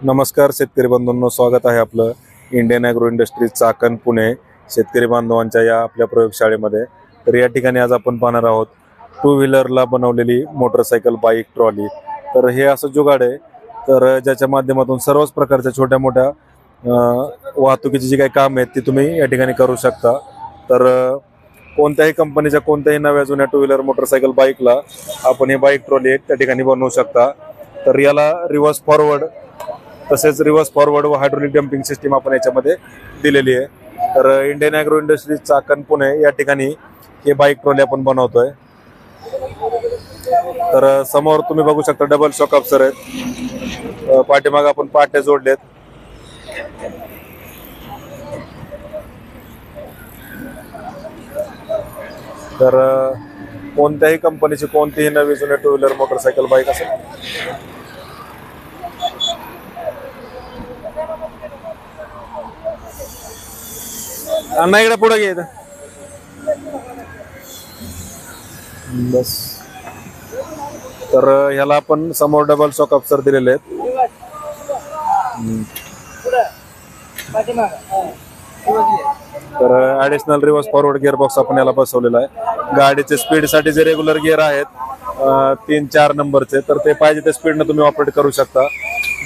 नमस्कार शेतकरी बांधवांनो, स्वागत आहे आपलं Indian agro industries Chakan Pune शेतकरी बांधवांच्या या आपल्या प्रयोगशाळेमध्ये। तर या ठिकाणी आज आपण पाहणार आहोत टू व्हीलरला बनवलेली मोटरसायकल, बाईक, ट्रॉली। तर हे असं जुगाड आहे तर ज्याच्या माध्यमातून सर्वच प्रकारच्या छोट्या मोठ्या वाहतुकीची जी काही काम आहेत ती तुम्ही या ठिकाणी करू शकता। तर कोणत्याही कंपनीच्या कोणत्याही नव्या जुन्या टू व्हीलर मोटरसायकल, बाईकला आपण हे बाईक, ट्रॉली एक त्या ठिकाणी बनवू शकता। तर याला रिव्हर्स फॉरवर्ड तसेच रिव्हर्स फॉरवर्ड व हायड्रोलिक डंपिंग सिस्टीम आपण याच्यामध्ये दिलेली आहे। तर Indian agro industries Chakan Pune या ठिकाणी हे बाईक, ट्रॉली आपण बनवतोय। तर समोर तुम्ही बघू शकता डबल शॉक अब्सर आहेत, पाठीमागे आपण पाट्या जोडलेत। तर कोणत्याही कंपनीची कोणतीही नवी जुनी टू व्हीलर मोटरसायकल, बाईक असेल अन्ना इकडे पुढे घे बस। तर ह्याला आपण समोर डबल शॉक अब्सर दिलेले आहेत। तर additional reverse forward gear box आपण याला बसवलेला आहे। गाडीचे स्पीडसाठी जे रेग्युलर गिअर आहेत 3-4 नंबरचे, तर ते पाहिजे त्या स्पीडनं तुम्ही ऑपरेट करू शकता।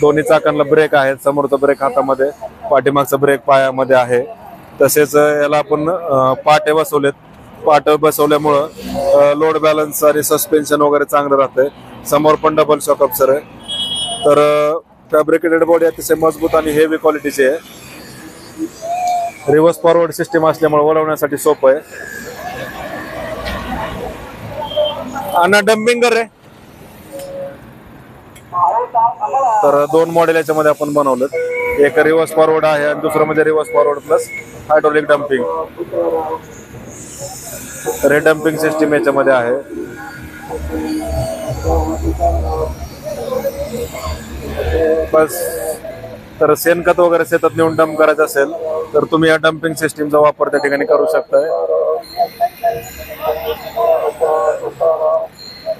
दोन्ही चाकांना ब्रेक आहेत, समोरचा ब्रेक हातामध्ये, पाठीमागचा ब्रेक पायामध्ये आहे। तसेच याला आपण पाटे बसवलेत। पाटे बसवल्यामुळं लोड बॅलन्स आणि सस्पेन्शन वगैरे चांगलं राहतंय। समोर पण डबल शॉक अब्सर आहे। तर फॅब्रिकेटेड बॉडी अतिशय मजबूत आणि हेवी क्वालिटीची आहे। रिव्हर्स फॉरवर्ड सिस्टीम असल्यामुळे वळवण्यासाठी सोपं आहे। आणि डंपिंग कर रे। तर 2 मॉडेल याच्यामध्ये आपण बनवलेत, एक रिव्हर्स फॉरवर्ड आहे आणि दुसरं म्हणजे reverse forward plus hydraulic dumping. तर हे डंपिंग सिस्टीम याच्यामध्ये आहे। बस तर शेणखत वगैरे शेतात नेऊन डंप करायचं असेल तर तुम्ही या डंपिंग सिस्टीमचा वापर त्या ठिकाणी करू शकताय।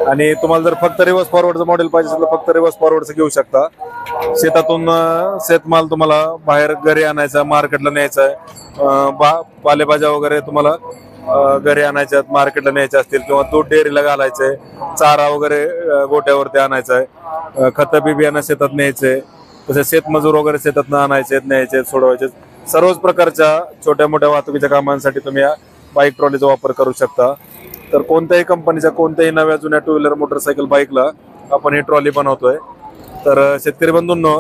आणि तुम्हाला जर फक्त रिव्हर्स फॉरवर्डचं मॉडेल पाहिजे असेल तर फक्त रिव्हर्स फॉरवर्डचं घेऊ शकता। शेतातून शेतमाल तुम्हाला बाहेर घरी आणायचा, मार्केटला न्यायचा आहे, पालेभाज्या वगैरे तुम्हाला घरी आणायच्या, मार्केटला न्यायच्या असतील, किंवा दूध डेअरीला घालायचंय, चारा वगैरे गोट्यावरती आणायचा आहे, खतं बी बियाणं शेतात न्यायचंय, तसे शेतमजूर वगैरे शेतातनं आणायचे, न्यायचे, सोडवायचे, सर्वच प्रकारच्या छोट्या मोठ्या वाहतुकीच्या कामांसाठी तुम्ही या बाईक, ट्रॉलीचा वापर करू शकता। तर कोणत्याही कंपनीच्या कोणत्याही नव्या जुन्या टू व्हीलर मोटरसायकल, बाईकला आपण ही ट्रॉली बनवतोय। तर शेतकरी बंधूंनो,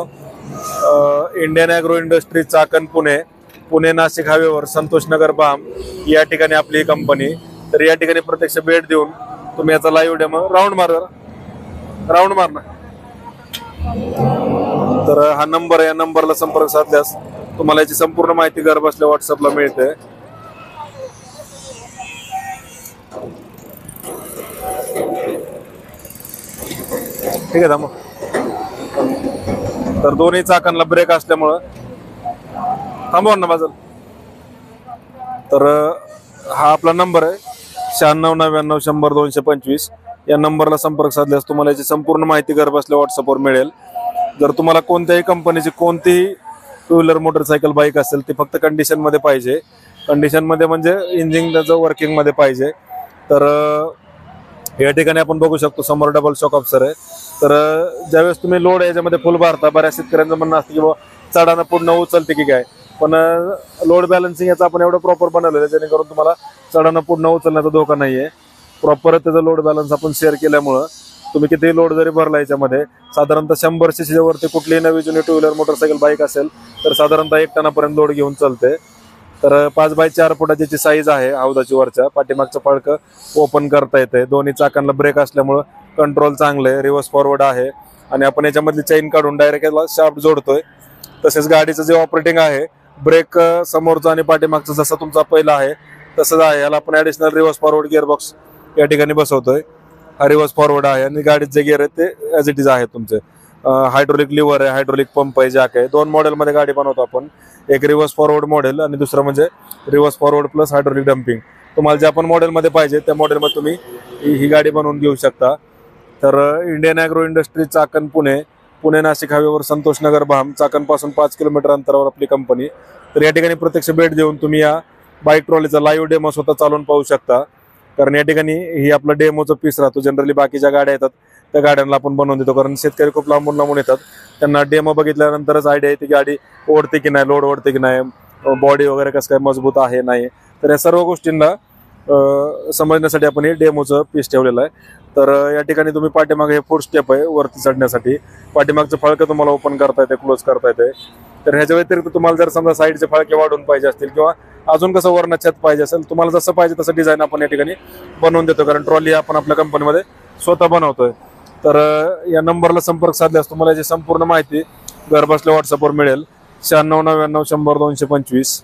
Indian agro industries Chakan Pune Nashik हायवेवर संतोषनगर बाम या ठिकाणी आपली ही कंपनी। तर या ठिकाणी प्रत्यक्ष भेट देऊन तुम्ही याचा लाईव्ह डेमो राऊंड मार ना। तर हा नंबर आहे, या नंबरला संपर्क साधल्यास तुम्हाला याची संपूर्ण माहिती घर बसल्या व्हॉट्सअपला मिळते। ठीक आहे मग। तर दोन्ही चाकांना ब्रेक असल्यामुळं थांबवा ना बाजूला। तर हा आपला नंबर आहे 9699010225। या नंबरला संपर्क साधल्यास तुम्हाला याची संपूर्ण माहिती घर बसल्या व्हॉट्सअपवर मिळेल। जर तुम्हाला कोणत्याही कंपनीची कोणतीही टू व्हीलर मोटरसायकल, बाईक असेल ती फक्त कंडिशनमध्ये पाहिजे, कंडिशनमध्ये म्हणजे इंजिन त्याचं वर्किंगमध्ये पाहिजे, तर या ठिकाणी आपण बघू शकतो समोर डबल शॉक अब्सर आहे। तर ज्यावेळेस तुम्ही लोड याच्यामध्ये फुल भरता, बऱ्याच शेतकऱ्यांचं म्हणणं असतं की बाबा चढानं पुढनं उचलते की काय, पण लोड बॅलन्सिंग याचा आपण एवढं प्रॉपर बनवलेलं आहे जेणेकरून तुम्हाला चढानं पुढनं उचलण्याचा धोका नाहीये। प्रॉपर त्याचा लोड बॅलन्स आपण शेअर केल्यामुळं तुम्ही कितीही लोड जरी भरला याच्यामध्ये, साधारणतः 100 cc वरती कुठलीही नवी जुनी टू व्हीलर मोटरसायकल, बाईक असेल तर साधारणतः 1 टनापर्यंत लोड घेऊन चालते। तर 5x4 फुटाची साईज आहे हौदाची। वरच्या पाठीमागचं फळकं ओपन करता येते, दोन्ही चाकांना ब्रेक असल्यामुळं कंट्रोल चांगलं आहे, रिव्हर्स फॉरवर्ड आहे, आणि आपण याच्यामधली चैन काढून डायरेक्ट याला शाफ्ट जोडतोय। तसेच गाडीचं जे ऑपरेटिंग आहे, ब्रेक समोरचा आणि पाठीमागचा जसा तुमचा पहिला आहे तसंच आहे। याला आपण additional reverse forward gear box या ठिकाणी बसवतोय। हा रिव्हर्स फॉरवर्ड आहे आणि गाडीचे जे गिअर आहे ते ॲज इट इज आहे तुमचे। हायड्रोलिक लिव्हर आहे, हायड्रोलिक पंप आहे, जॅक आहे। 2 मॉडेलमध्ये गाडी बनवतो आपण, एक रिव्हर्स फॉरवर्ड मॉडेल आणि दुसरं म्हणजे reverse forward plus hydraulic dumping. तुम्हाला ज्या पण मॉडेलमध्ये पाहिजे त्या मॉडेलमध्ये तुम्ही ही गाडी बनवून घेऊ शकता। तर Indian agro industries Chakan Pune Pune Nashik हायवेवर संतोष नगर भाम, चाकणपासून 5 किलोमीटर अंतरावर आपली कंपनी. तर या ठिकाणी प्रत्यक्ष भेट देऊन तुम्ही या बाईक ट्रॉलीचा लाईव्ह डेमो स्वतः चालवून पाहू शकता. कारण या ठिकाणी ही आपलं डेमोचं पीस राहतो. जनरली बाकीच्या गाड्या येतात त्या गाड्यांना आपण बनवून देतो, कारण शेतकरी खूप लांबून लांबून येतात. त्यांना डेमो बघितल्यानंतरच आयडिया येते की गाडी ओढते की नाही, लोड ओढते की नाही, बॉडी वगैरे कसं काय मजबूत आहे नाही. तर या सर्व गोष्टींना समजण्यासाठी आपण हे डेमोचं पीस ठेवलेलं आहे. तर या ठिकाणी तुम्ही पाठीमागे हे फूड स्टेप आहे वरती चढण्यासाठी. पाठीमागचं फळकं तुम्हाला ओपन करता येते, क्लोज करता येते. तर ह्याच्या व्यतिरिक्त तुम्हाला जर समजा साईडचे फळके वाढवून पाहिजे असतील किंवा अजून कसं वर्ण छत पाहिजे असेल, तुम्हाला जसं पाहिजे तसं डिझाईन आपण या ठिकाणी बनवून देतो. कारण ट्रॉली आपण आपल्या कंपनीमध्ये स्वतः बनवतोय. तर या नंबरला संपर्क साधल्यास तुम्हाला याची संपूर्ण माहिती घर बसल्या व्हॉट्सअपवर मिळेल. 9699 100 225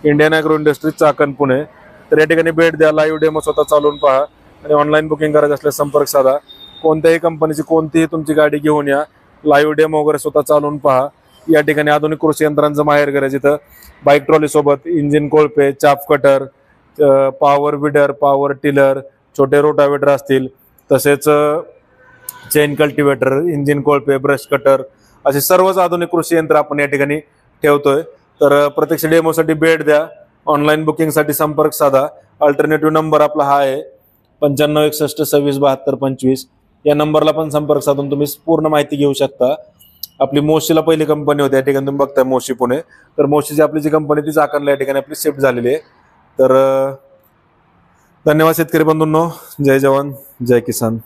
Indian agro industries, Chakan, Pune. तर या ठिकाणी भेट द्या, लाईव्ह डेमो स्वतः चालवून पहा आणि ऑनलाईन बुकिंग करायचं असल्यास संपर्क साधा. कोणत्याही कंपनीची कोणतीही तुमची गाडी घेऊन या, लाईव्ह डेमो वगैरे स्वतः चालवून पहा. या ठिकाणी आधुनिक कृषी यंत्रांचं माहेरघर आहे, जिथं बाईक ट्रॉली सोबत इंजिन कोळपे, चाप cutter, power weeder, power tiller, छोटे रोटावेटर असतील, तसेच चेन कल्टिवेटर, इंजिन कोळपे, ब्रश कटर, असे सर्वच आधुनिक कृषी यंत्र आपण या ठिकाणी ठेवतोय. तर प्रत्यक्ष डेमोसाठी भेट द्या, ऑनलाईन बुकिंगसाठी संपर्क साधा. अल्टरनेटिव्ह नंबर आपला हा आहे 95 61 26 72 25. या नंबरला पण संपर्क साधून तुम्ही पूर्ण माहिती घेऊ शकता. आपली मोशीला पहिली कंपनी होती, या ठिकाणी तुम्ही बघताय मोशी पुणे. तर मोशीची आपली जी कंपनी ती चाकणला या ठिकाणी आपली शिफ्ट झालेली आहे. तर धन्यवाद शेतकरी बंधूंनो. जय जवान, जय किसान.